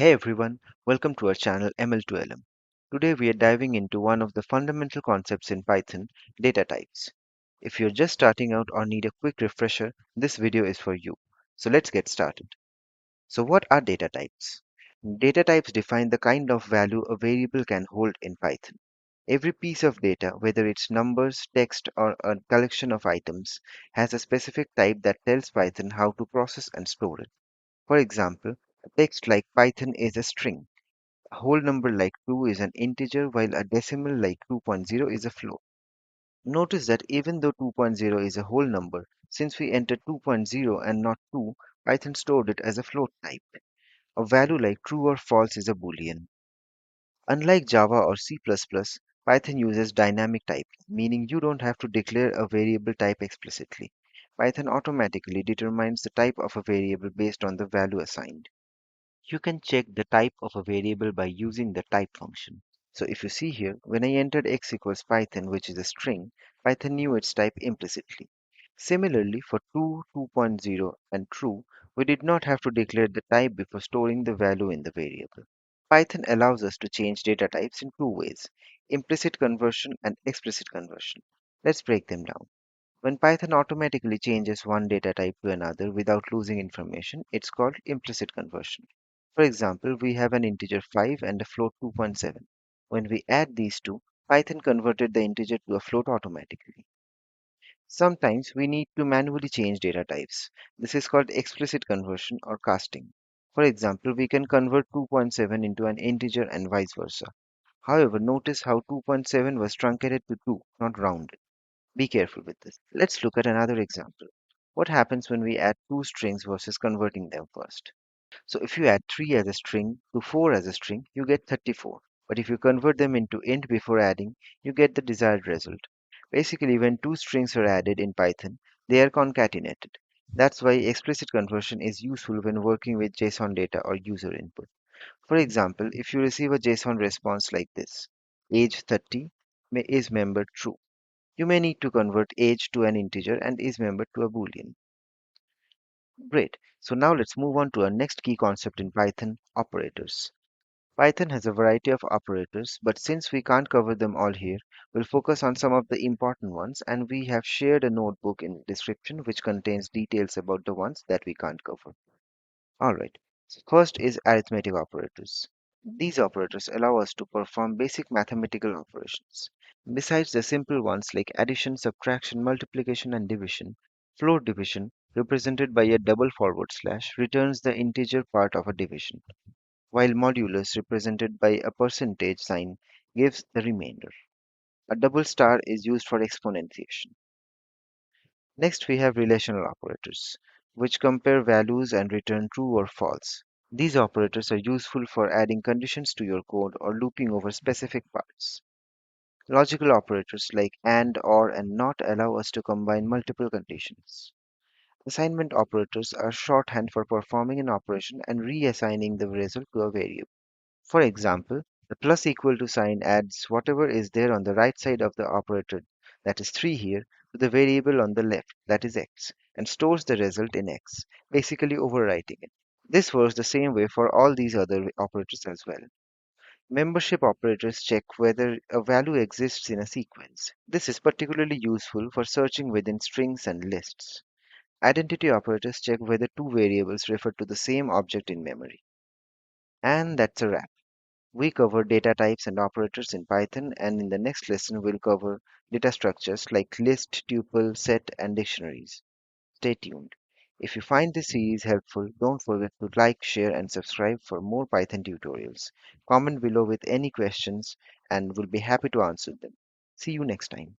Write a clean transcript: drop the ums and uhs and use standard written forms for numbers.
Hey everyone, welcome to our channel ML2LM. Today we are diving into one of the fundamental concepts in Python, data types. If you're just starting out or need a quick refresher, this video is for you. So let's get started. So what are data types? Data types define the kind of value a variable can hold in Python. Every piece of data, whether it's numbers, text, or a collection of items, has a specific type that tells Python how to process and store it. For example, a text like Python is a string. A whole number like 2 is an integer, while a decimal like 2.0 is a float. Notice that even though 2.0 is a whole number, since we entered 2.0 and not 2, Python stored it as a float type. A value like true or false is a boolean. Unlike Java or C++, Python uses dynamic typing, meaning you don't have to declare a variable type explicitly. Python automatically determines the type of a variable based on the value assigned. You can check the type of a variable by using the type function. So if you see here, when I entered x equals Python, which is a string, Python knew its type implicitly. Similarly, for 2, 2.0, and true, we did not have to declare the type before storing the value in the variable. Python allows us to change data types in two ways, implicit conversion and explicit conversion. Let's break them down. When Python automatically changes one data type to another without losing information, it's called implicit conversion. For example, we have an integer 5 and a float 2.7. When we add these two, Python converted the integer to a float automatically. Sometimes we need to manually change data types. This is called explicit conversion or casting. For example, we can convert 2.7 into an integer and vice versa. However, notice how 2.7 was truncated to 2, not rounded. Be careful with this. Let's look at another example. What happens when we add two strings versus converting them first? So if you add 3 as a string to 4 as a string, you get 34. But if you convert them into int before adding, you get the desired result. Basically, when two strings are added in Python, they are concatenated. That's why explicit conversion is useful when working with JSON data or user input. For example, if you receive a JSON response like this, age 30 is membered true. You may need to convert age to an integer and is membered to a boolean. Great. So now let's move on to our next key concept in Python, operators. Python has a variety of operators, but since we can't cover them all here, we'll focus on some of the important ones, and we have shared a notebook in the description which contains details about the ones that we can't cover. Alright, so first is arithmetic operators. These operators allow us to perform basic mathematical operations. Besides the simple ones like addition, subtraction, multiplication, and division, float division, represented by a double forward slash, returns the integer part of a division, while modulus, represented by a percentage sign, gives the remainder. A double star is used for exponentiation. Next, we have relational operators, which compare values and return true or false. These operators are useful for adding conditions to your code or looping over specific parts. Logical operators like AND, OR, and NOT allow us to combine multiple conditions. Assignment operators are shorthand for performing an operation and reassigning the result to a variable. For example, the plus equal to sign adds whatever is there on the right side of the operator, that is 3 here, to the variable on the left, that is x, and stores the result in x, basically overwriting it. This works the same way for all these other operators as well. Membership operators check whether a value exists in a sequence. This is particularly useful for searching within strings and lists. Identity operators check whether two variables refer to the same object in memory. And that's a wrap. We cover data types and operators in Python, and in the next lesson, we'll cover data structures like list, tuple, set, and dictionaries. Stay tuned. If you find this series helpful, don't forget to like, share, and subscribe for more Python tutorials. Comment below with any questions, and we'll be happy to answer them. See you next time.